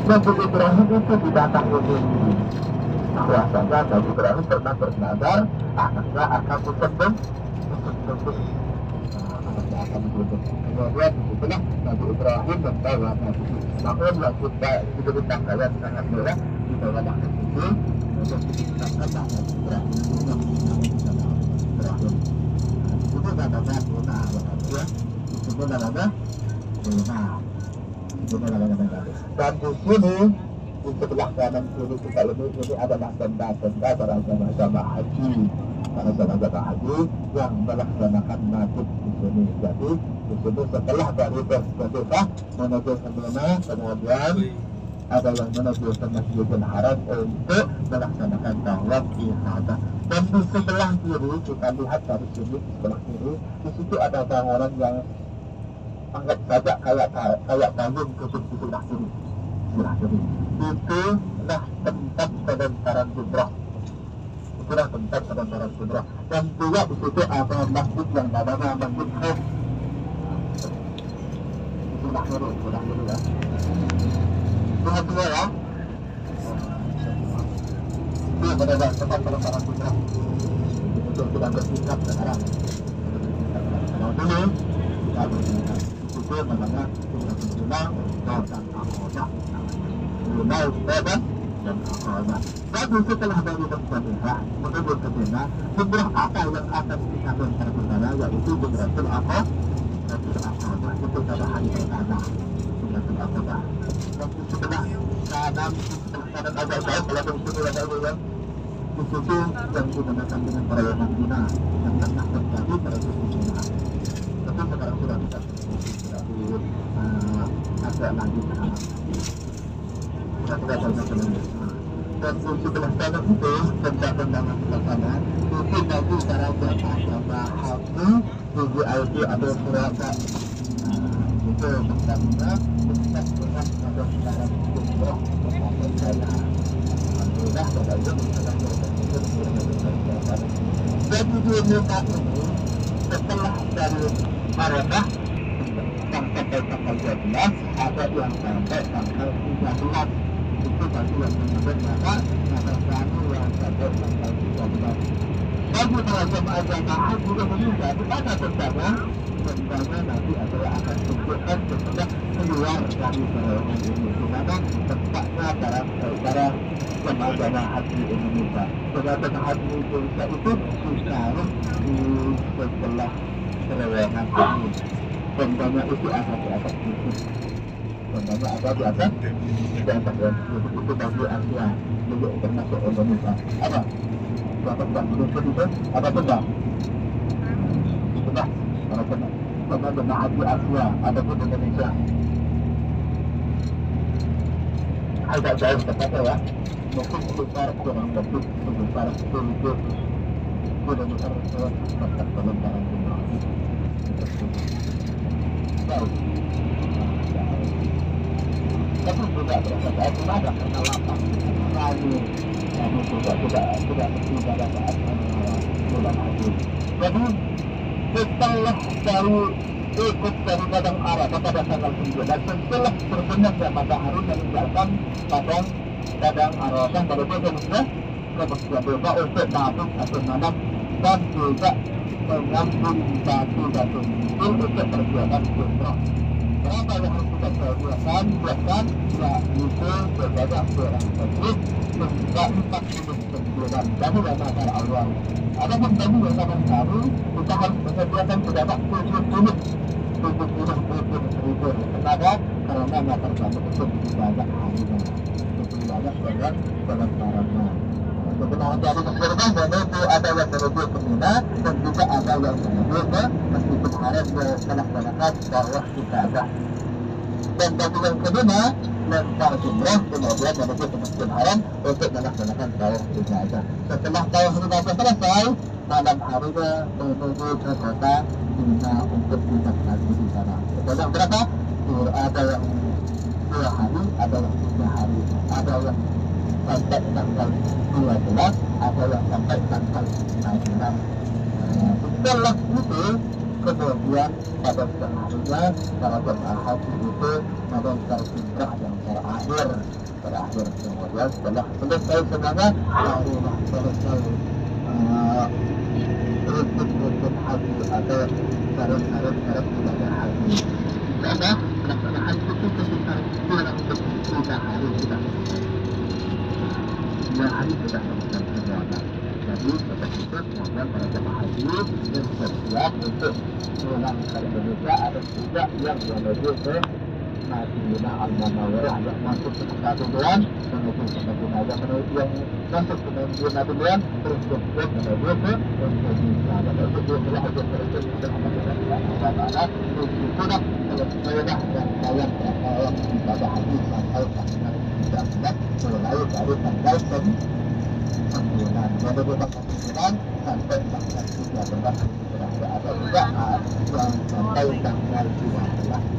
Nabi Ibrahim itu didatangi bahwasanya Nabi Ibrahim pernah bernazar anaknya akan disembelih. Kemudian disitulah Nabi Ibrahim membawa Nabi Ismail yang kita diberikan ayat sangat murah di bawah lahir itu untuk diceritakan Nabi Ibrahim itu namanya Tuna, ya. Itu namanya Tuna. Itu namanya Tuna. Dan di sini di sebelah kanan kiri kita ini adalah tenda-tenda para jamaah haji. Para jamaah haji yang melaksanakan manasik di sini. Jadi di sini setelah dari Musdalifah menuju ke Mina, kemudian ada yang menuju ke Masjidil Haram untuk melaksanakan tawaf ifadah. Dan di sebelah kiri kita lihat dari sini di sebelah kiri di situ ada bangunan yang anggap saja kayak bangun kutub di sebelah kiri. Itulah tempat penentaran Jumrah. Itulah tempat penentaran Jumrah. Dan juga di situ ada masjid yang namanya Masjid Haram. Sebelah kiri ya. Lihat dulu ya. Itu adalah tempat penentaran Jumrah. Itu sudah bersikap sekarang. Kalau dulu kita bersikap itu namanya Jumrah dan Akhodah. Jumrah dan Akhodah. Tapi setelah dari Musdalifah menuju ke Mina, Jumrah apa yang akan kita lakukan bersama, yaitu Jumratul Akhodah. Itu pada hari pertama Jumratul Akhodah. Dan setelah kanan agak jauh, kalau begitu ada yang di situ yang digunakan dengan perayaan Mina yang pernah terjadi pada Mina. Tapi sekarang sudah tidak agak lagi sekarang. Kita tidak ada lagi. Dan di sebelah sana itu benda-benda sebelah sana itu nanti cara beragama haji VVIP ada surga. Itu benda-benda kita dengan ada cara Jumrah bersama saya. Alhamdulillah pada itu jadi di Mina ini setelah dari Arafah sampai tanggal 12 ada yang sampai tanggal 13. Itu bagi yang menyebut maka kami yang sampai tanggal 13. Bagi para jemaah haji Indonesia pada tentangnya nanti adalah akan tunjukkan setelah keluar dari terowongan ini di mana tempatnya para jemaah haji Indonesia. Jemaah haji Indonesia itu ditaruh di sebelah terowongan ini. Bendanya itu ada di atas itu. Bendanya ada di atas ya. Itu bagi Asia, juga termasuk Indonesia. Ada? Berapa benda itu? Ada benda? Benda? Ada benda? Benda haji Asia, ada pun Indonesia. Agak jauh tempatnya ya. Mungkin sebesar kurang lebih sebesar 10 kilometer tempat penentaran Jumrah. Tapi juga berasa ada karena lapang kami juga tidak pada saat bulan haji. Jadi setelah dari ikut dari Padang Arafah pada tanggal 9 dan setelah berbenahnya matahari meninggalkan Padang Arafah pada Musdalifah ke Musdalifah untuk mabuk atau nanam dan juga mengambil batu-batu untuk persiapan Jumrah. Berapa yang harus kita persiapkan? Ya itu sebanyak 200 hingga 49 batu yang masalah Allah. Adapun batu yang sangat baru kita harus menyediakan sebanyak 70 tenaga karena meter batu itu banyak harinya. Itu banyak barangnya. Sebenarnya dari Musdalifah menuju ada yang menuju ke Mina dan juga ada yang menuju ke Masjidil Haram melaksanakan tawaf ifadah. Dan bagi yang kedua lempar Jumrah kemudian menuju ke Masjidil Haram untuk melaksanakan tawaf ifadah. Setelah tawaf ifadah selesai, malam harinya menuju ke kota Mina untuk dilaksanakan di sana. Sebanyak berapa? Ada yang 2 hari, ada yang 3 hari, ada yang sampai tanggal 12, ada yang sampai tanggal 9. Setelah itu kemudian pada harinya para jemaah haji itu melontar jumrah yang terakhir kemudian setelah selesai semuanya barulah selesai rukun haji atau syarat ibadah haji. Karena pelaksanaan itu sekitar kurang lebih 3 hari sudah selesai semuanya. Jadi setelah itu kemudian para jemaah haji yang bersiap untuk pulang ke Indonesia, ada juga yang menuju ke Madinah Al-Munawwarah yang masuk ke Mekah duluan, menuju ke Madinah yang masuk ke Madinah duluan, terus kemudian menuju ke Indonesia. Dan untuk dua haji tersebut sudah Alhamdulillah sudah selesailah rangkaian ibadah haji sampai tanggal 13 mulai dari tanggal 9. Jadi dari tanggal 9 sampai tanggal 13 ada juga yang sampai tanggal 12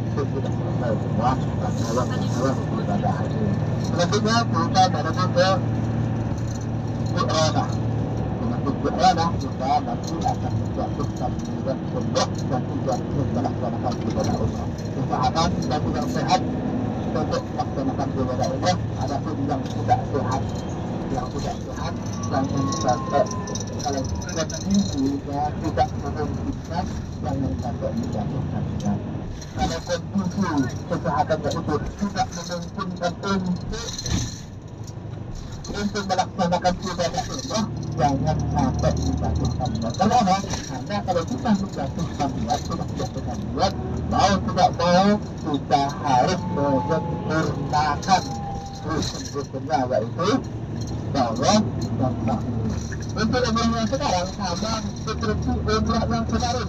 itu sudah selesai semua rangkaian ibadah haji. Selanjutnya kita berada ke Iqranah. Dengan Iqranah kita nanti akan menjatuhkan niat umrah dan tujuan melaksanakan ibadah umrah. Usahakan kita tidak sehat untuk melaksanakan ibadah umrah. Adapun yang tidak sehat jangan sampai kalau kondisi juga tidak memungkinkan jangan sampai menjatuhkan. Kalau kondisi kesehatan itu tidak memungkinkan untuk melaksanakan ibadah umrah, jangan sampai menjatuhkan niat. Kenapa? Karena kalau kita menjatuhkan niat, mau tidak mau kita harus menyempurnakan rukun-rukunnya, yaitu tawaf dan sa'i. Untuk umrah yang sekarang sama seperti umrah yang kemarin.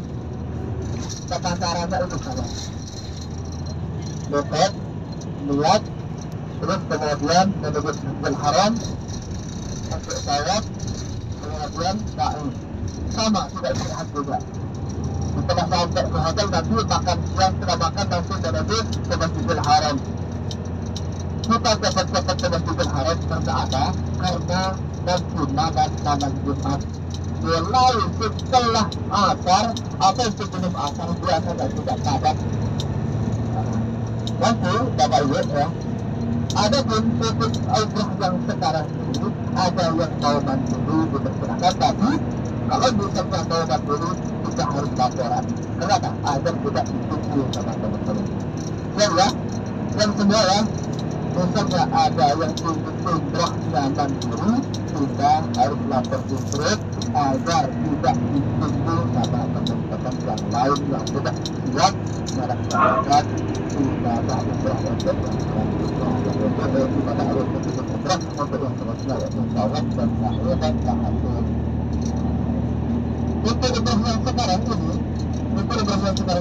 Tata caranya itu sama. Niat, terus kemudian menuju Masjidil Haram, masuk tawaf, kemudian sa'i. Sama, tidak sehat juga. Setelah sampai ke hotel nanti makan siang, setelah makan langsung menuju ke Masjidil Haram. Kita cepat-cepat ke Masjidil Haram karena apa? Karena nanti malam Jumat mulai setelah asar atau sebelum asar biasanya tidak padat. Nanti Bapak Ibu ya, ada pun untuk umrah yang sekarang ini ada yang mau mandiri dipersilakan, tapi kalau misalnya mau mandiri kita harus laporan. Kenapa? Agar tidak ditunggu sama teman-teman. Ya, yang kedua ya, misalnya ada yang ingin umrahnya mandiri, kita harus lapor justru agar tidak ditunggu sama teman-teman yang lain yang sudah siap melaksanakan ibadah umrah untuk yang selanjutnya. Ibadah umrah untuk yang selanjutnya yaitu tawaf dan sa'i dan tahallul. Untuk umrah yang sekarang ini bisa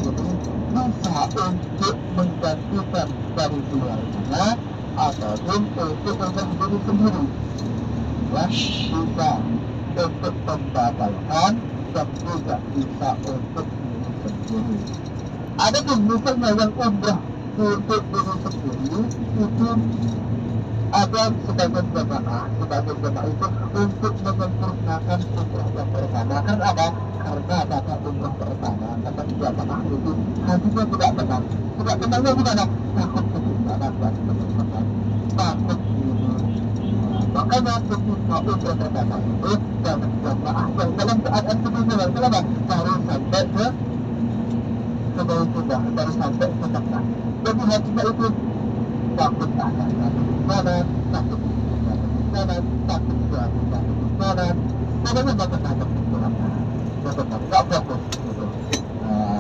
untuk menggantikan dari keluarga ataupun untuk diri sendiri. Bisa untuk membatalkan dan juga bisa untuk diri sendiri. Ada pun misalnya yang umrah untuk diri sendiri itu ada sebagian jemaah itu untuk menyempurnakan umrah yang pertama. Karena apa? Karena pada umrah pertama kata jemaah itu hajinya tidak benar. Tidak benarnya gimana? Takut ketinggalan dan teman-teman, takut ini. Makanya ketika umrah pertama itu dan jemaah yang dalam keadaan kebingungan, kenapa? Baru sampai ke sudah baru sampai ke Mekah. Jadi hajinya itu takut ada mana, takut mana, takut mana, pokoknya takut nggak fokus gitu.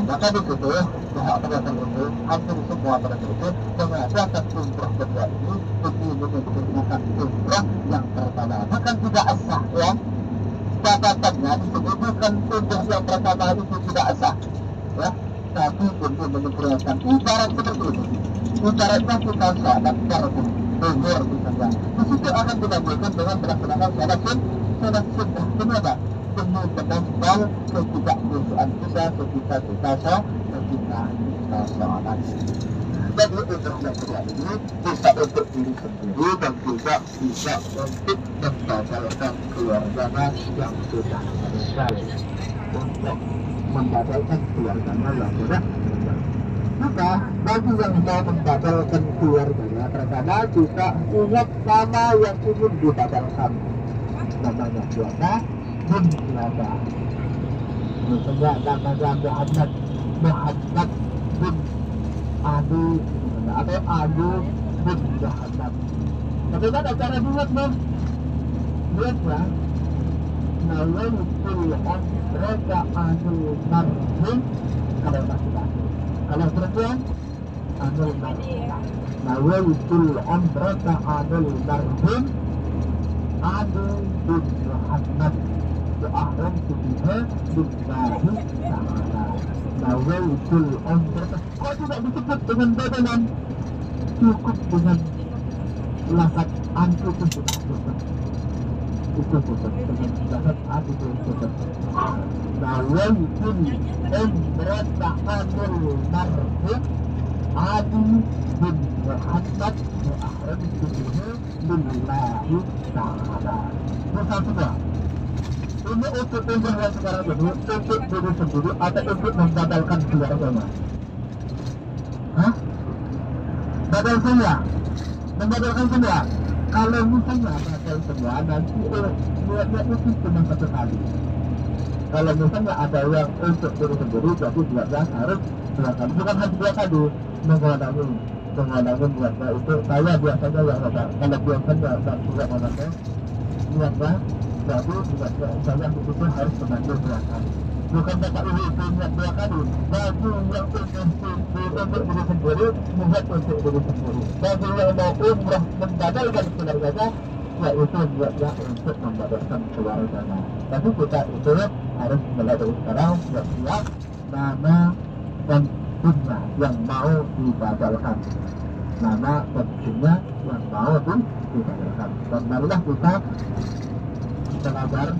Maka di situ pihak operator itu hampir semua operator itu mengadakan umrah kedua ini demi menyempurnakan umrah yang pertama. Maka tidak sah ya, catatannya disebutkan umrah yang pertama itu tidak sah ya, tapi untuk menyempurnakan ibarat seperti ini. Ibaratnya kita sholat fardu zuhur misalnya, di situ akan dilanjutkan dengan melaksanakan sholat sunnah. Kenapa? Demi menambal ketidakbutuhan kita ketika kita sholat. Jadi untuk yang ini bisa untuk diri sendiri dan juga bisa untuk membatalkan keluarga yang sudah meninggal. untuk membatalkan keluarganya yang sudah meninggal. Maka bagi yang mau membatalkan keluarganya, pertama kita ingat nama yang ingin dibatalkan. Namanya siapa? Bin siapa? Misalnya namanya Muhammad bin Ali atau Ali bin Muhammad. Bagaimana cara buatnya? Buatnya nawaitul umrata anil marhum kalau laki-laki. Kalau perempuan anil marhum. Nawaitul umrata anil marhum Ali bin Muhammad wa ahramtu biha billahi ta'ala. Nawaitul umrata. Kok tidak disebut dengan badalan? Cukup dengan lafaz antu itu sudah cukup. Itu cukup dengan lafaz antu itu cukup. Nawaitul umrata anil marhum Ali bin Muhammad wa ahramtu biha billahi ta'ala. Bukan sudah. Ini untuk umrah yang sekarang ini untuk diri sendiri atau untuk membatalkan keluarganya? Hah? Batal semua? Membatalkan semua? Kalau misalnya batal semua, nanti niatnya itu cuma satu kali. Kalau misalnya ada yang untuk diri sendiri, berarti niatnya harus dua kali. Bukan hanya dua kali, mengulangi niatnya itu. Saya biasanya yang ada. Kalau biasanya tak tidak mengulangi niatnya, jadi niatnya saya itu harus mengambil dua kali. Bukan kata ini itu niat dua kali. Bagi yang untuk diri sendiri, niat untuk diri sendiri. Bagi yang mau umrah membatalkan keluarganya, yaitu niatnya untuk membatalkan keluarganya. Tapi kita itu harus mulai dari sekarang siap nama dan sunnah yang mau dibatalkan. Nama dan sunnah yang mau dibatalkan. Dan marilah kita belajar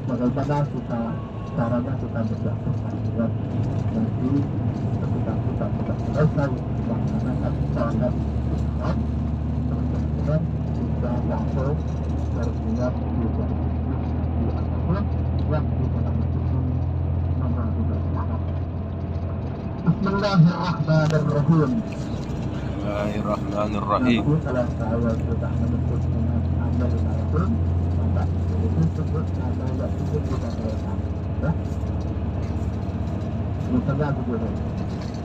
bagaimana kita caranya kita menjatuhkan niat. Nanti ketika kita sudah selesai melaksanakan sholat Islam, kemudian kita langsung berniat juga di apapun yang kita lakukan nama dibatalkan. Bismillahirrahmanirrahim. Bismillahirrahmanirrahim. Nanti kalau saya sudah menyebut dengan amal marhum, maka itu sebut nama yang itu dibatalkan. Ya? Misalnya begini,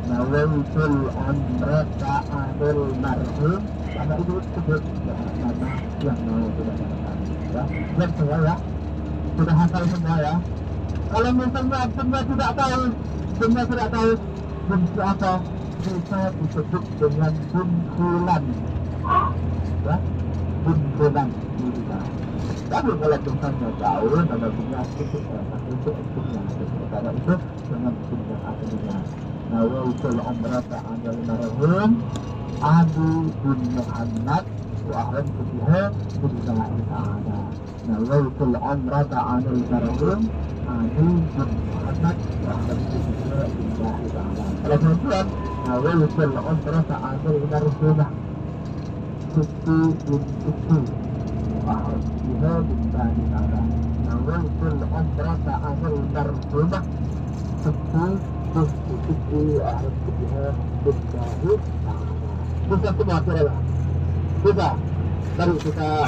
nawaitul umrata anil marhum, karena itu sebut nama yang mau dibatalkan. Ya, dan semua ya, sudah hafal semua ya. Kalau misalnya semua tidak tahu, benci apa, bisa disebut dengan buntulan. Ya, buntulan bisa. Tapi kalau misalnya tahu, nama punya itu karena itu dengan punya aslinya. Nawaitul umrata anil marhum Ali bin Muhammad wa ahramtu biha billahi ta'ala. Nawaitul umrata anil marhum Ali bin Muhammad wa ahramtu biha billahi ta'ala. Kalau kemudian nawaitul umrata anil marhum Siti bin Siti wa ahramtu biha billahi ta'ala. Nawaitul umrata anil marhum Siti ahramtu biha billahi ta'ala. Bisa semua lah. Bisa. Baru kita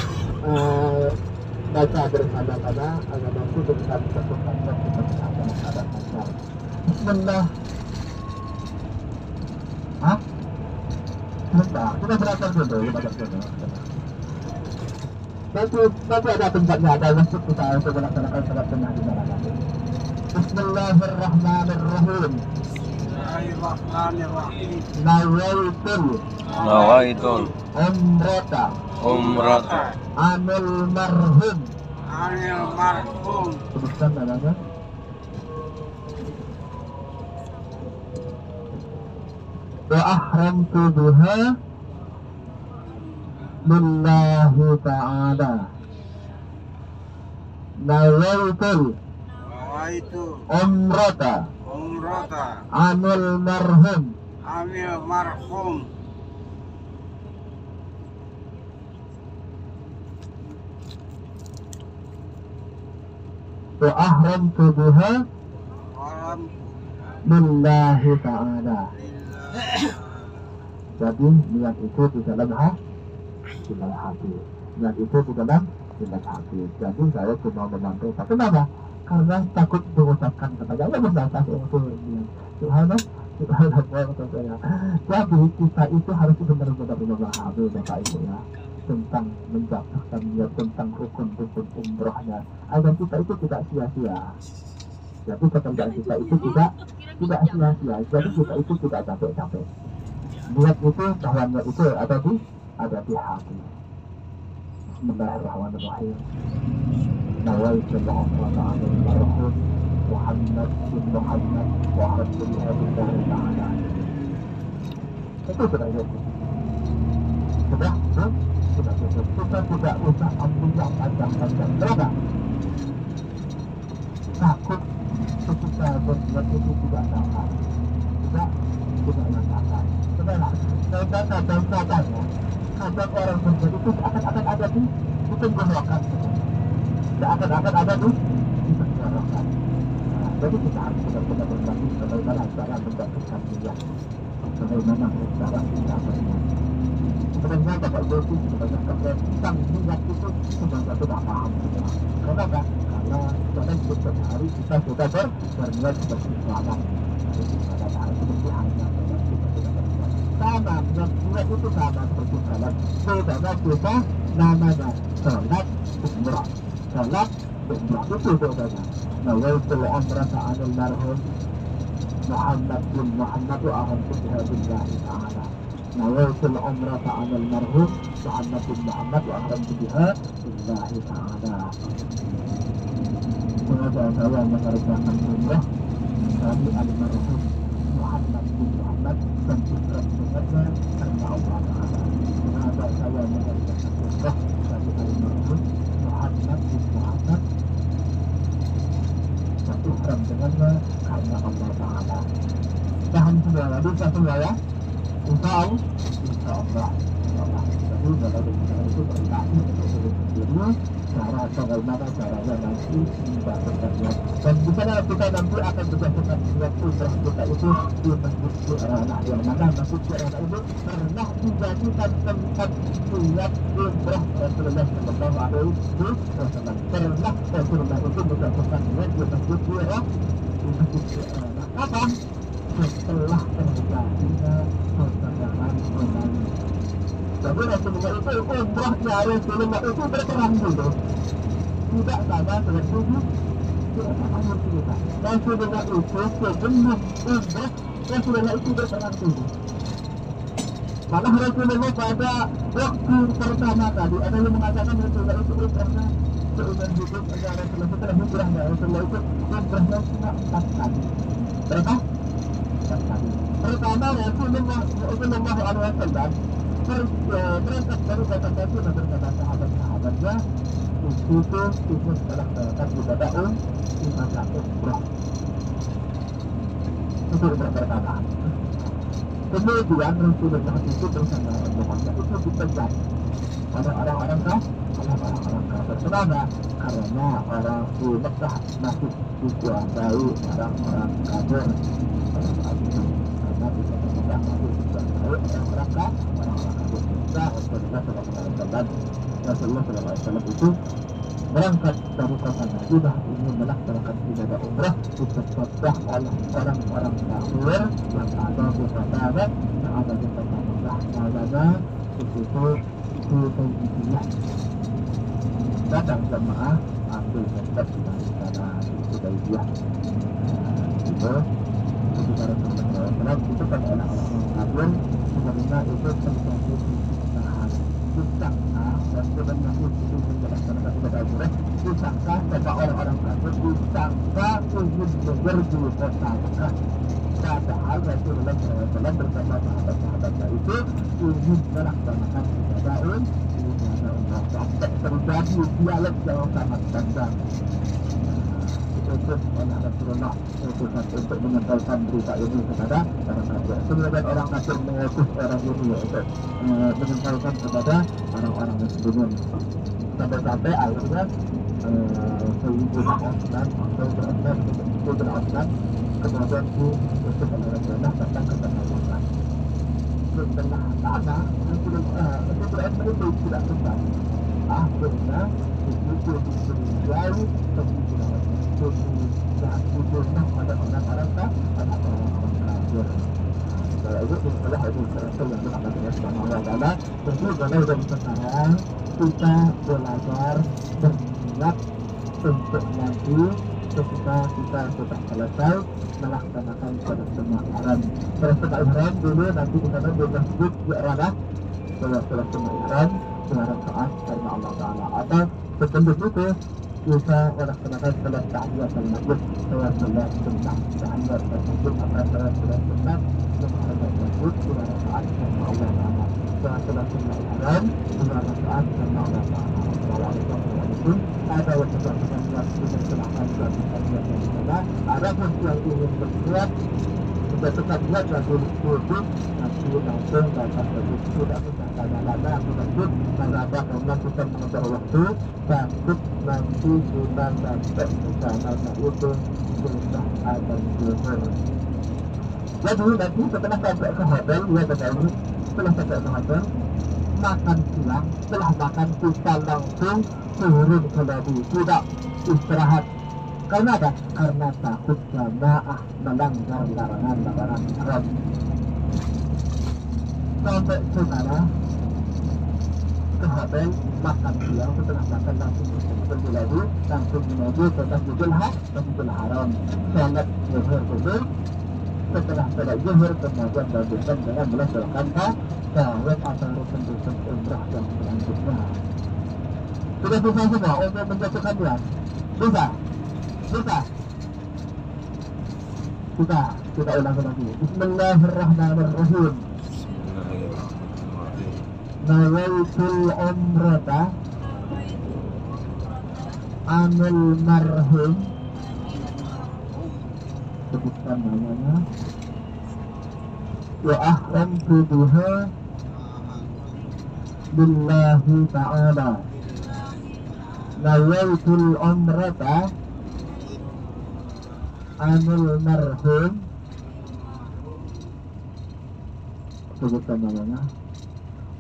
baca bersama-sama agar nanti kita bisa berkata kita bersama-sama. Bismillah. Hah? Sebentar, kita belajar dulu. Nanti ada tempatnya, ada masjid kita untuk melaksanakan salat sunnah di sana nanti. Bismillahirrahmanirrahim. Nawaitul umrata anil marhum. Sebutkan namanya. Wa ahramtu biha billahi ta'ala. Nawaitul umrata anil marhum. Wa ahramtu biha lillahi ta'ala. Jadi niat itu di dalam hati. Niat itu di dalam hati. Jadi saya cuma membantu. Tapi kenapa? Karena takut mengucapkan kepada Allah berbatas untuk niat. Subhanallah. Jadi kita itu harus benar-benar memahami Bapak Ibu ya, tentang menjatuhkan niat, tentang rukun-rukun umrohnya, agar kita itu tidak sia-sia. Jadi pekerjaan kita itu tidak sia-sia. Jadi kita itu tidak capek-capek. Niat itu bahwa niat itu ada di hati. Bismillahirrahmanirrahim. Nawaitu al-umrah al-marhum Muhammad bin Muhammad wa Rasulullah Ta'ala. Itu sudah cukup. Sudah cukup. Kita tidak usah ambil yang panjang-panjang. Kenapa? Takut ketika berbuat itu tidak salah. Tidak salah. Sebenarnya, contoh-contohnya, kadang orang berbuat itu akan ada di tenggorokan. Akan ada di tenggorokan. Jadi kita harus benar-benar berbagi bagaimana cara mendapatkan niat, bagaimana cara kita berniat. Sebenarnya Bapak Ibu kebanyakan tentang niat itu sebenarnya sudah paham semua. Kenapa? Karena dalam setiap hari kita sudah berniat seperti sholat. Jadi pada hari seperti hanya sholat kita sudah berniat. Sama, niat itu sama seperti sholat. Bedanya kita namanya sholat umrah. Sholat umrah itu bedanya. Nawaitu al-umrah al-marhum Muhammad bin Muhammad wa ahmad billahi ta'ala. Nawaitu al-umrah al-marhum Muhammad bin Muhammad wa ahmad billahi ta'ala. Semoga saya mengerjakan umrah kami al-marhum Muhammad bin Muhammad dan ikhlas dengannya karena Allah Ta'ala. Semoga saya mengerjakan umrah kami al-marhum Muhammad bin Muhammad ikhram dengannya karena Allah Ta'ala. Paham semua, bisa semua ya? Insya Allah. Jadi kalau kita itu berkati untuk sendiri, cara bagaimana caranya nanti tidak berniat. Dan di sana kita nanti akan berdasarkan niat umrah kita itu di masjid Ranah yang mana masjid Ranah itu pernah dijadikan tempat niat umrah Rasulullah Sallallahu Alaihi Wasallam. Pernah Rasulullah itu berdasarkan niat di masjid Ranah. Apa? Setelah terjadinya pertanyaan Romawi. Jadi Rasulullah itu umrahnya Rasulullah itu berperang dulu. Tidak sama dengan tubuh. Tidak sama dengan kita. Rasulullah itu sebelum umrah Rasulullah itu berperang dulu. Malah Rasulullah pada waktu pertama tadi ada yang mengatakan Rasulullah itu umrahnya seumur hidup ada Rasulullah setelah hijrahnya Rasulullah itu umrahnya cuma 4 kali. Berapa? 4 kali. Pertama Rasulullah Alaihi Wasallam berangkat dari kota Batu dan berkata sahabat-sahabatnya itu setelah berangkat ibadah ibadah umrah. Itu pertama. Kemudian Rasulullah itu bersama rombongannya itu dipegang oleh orang-orang kafir. Kenapa? Karena orang di Mekah masih dikuasai orang-orang kafir. Karena di Mekah masih dikuasai orang-orang kafir. Rasulullah SAW itu berangkat dari kota Madinah ingin melaksanakan ibadah umrah diterpah oleh orang-orang kafir yang ada di kota yang ada di kota Mekah. Namanya itu Hudaybiyah. Datang jemaah ambil tempat dari sana Hudaybiyah. Itu ketika Rasulullah SAW itu kan orang-orang kafir sebenarnya itu terjadi pemerintahan disangka dan sebenarnya itu menjelaskan ibadah umrah disangka sama orang-orang kafir disangka ingin menyerbu kota Mekah. Padahal Rasulullah SAW bersama sahabat-sahabatnya itu ingin melaksanakan ibadah umrah. Sampai terjadi dialog yang sangat panjang. Diutus oleh Rasulullah untuk menyampaikan berita ini kepada orang kafir. Kemudian orang kafir mengutus orang ini untuk menyampaikan kepada orang-orang muslimin. Sampai-sampai akhirnya Sayyidina Utsman kemudian untuk mengenal tentang ketenangan. Setelah tanah kemudian itu tidak selesai. Akhirnya itu jauh kemudian itu dan ujungnya pada orang-orang pada orang-orang kafir. Kalau itu istilah itu serasa yang berkata sama Allah Taala. Tentu kalau dari sekarang kita belajar berniat untuk nanti ketika kita sudah selesai melaksanakan sholat sunnah ihram. Sholat sunnah ihram dulu nanti kita disebut ibadah sholat sunnah ihram dengan rakaat karena Allah Taala. Atau sebelum itu bisa melaksanakan sholat tahiyatul masjid, sholat sunnah tahiyatul masjid atau sholat sunnah dengan masjid dengan rakaat karena Allah Taala. Sholat sunnah ihram dengan rakaat karena Allah Taala. Walaupun ada yang melakukan silahkan ada pun yang ingin berbuat sudah tetap buat dan duduk nanti langsung datang ke situ tidak usah tanya-tanya aku lanjut karena apa karena kita mengejar waktu takut nanti kita sampai ke sana itu sudah ada zuhur. Jadi nanti setelah sampai ke hotel ya tadi setelah sampai ke hotel makan siang, setelah makan kita langsung turun ke lobi, tidak istirahat. Karena apa? Karena takut jamaah melanggar larangan haram. Sampai ke sana ke hotel makan siang, setelah makan langsung turun ke lobi, langsung menuju ke Masjidil Haram. Salat zuhur dulu. Setelah sholat zuhur kemudian lanjutkan dengan melaksanakan tawaf atau rukun umrah yang selanjutnya. Sudah bisa semua untuk menjatuhkan niat? Bisa? Kita ulang lagi. Bismillahirrahmanirrahim. Nawaitul umrata anil marhum. Sebutkan namanya. Wa ahramtu biha billahi ta'ala. Nawaitul umrata anil marhum. Sebutkan namanya.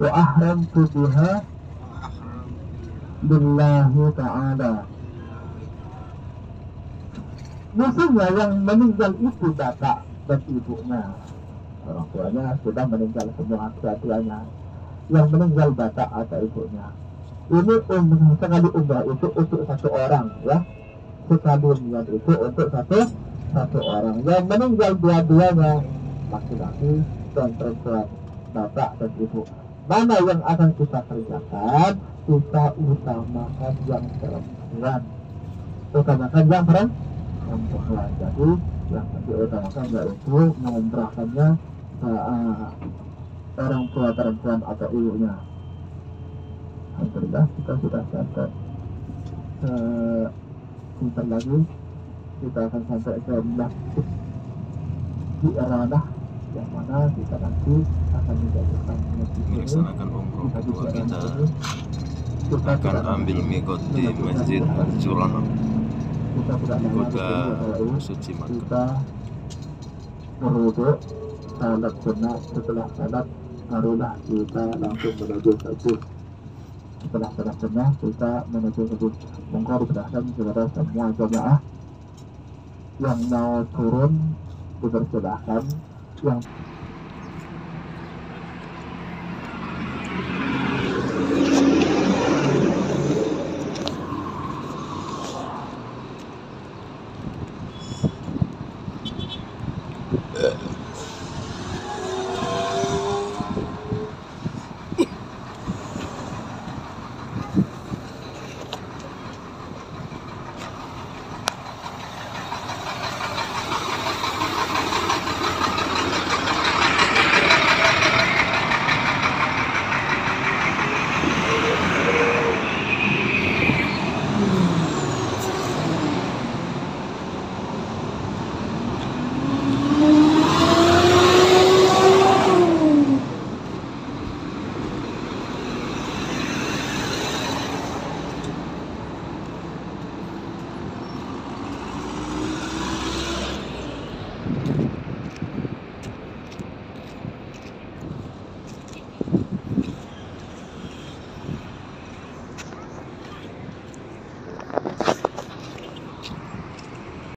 Wa ahramtu biha billahi ta'ala. Maksudnya yang meninggal itu bapak dan ibunya. Orang tuanya sudah meninggal semua keduanya. Yang meninggal bapak atau ibunya. Ini sekali umrah itu untuk satu orang, ya. Sekali niat itu untuk satu orang. Yang meninggal dua-duanya, laki-laki dan perempuan, bapak dan ibu. Mana yang akan kita kerjakan? Kita utamakan yang perempuan. Utamakan yang perempuan. Jadi yang diutamakan yaitu mengumrahkannya orang tua perempuan atau ibunya. Alhamdulillah kita sudah sampai sebentar lagi kita akan sampai ke masjid di Iranah yang mana kita nanti akan menjadikan melaksanakan umroh kedua kita akan ambil mikot di Masjid Al-Julah kota suci Makkah. Kita berwudu, salat sunnah, setelah salat barulah kita langsung menuju ke bus. Setelah salat sunnah kita menuju ke bus. Monggo dipersilahkan kepada semua jamaah yang mau turun dipersilahkan, yang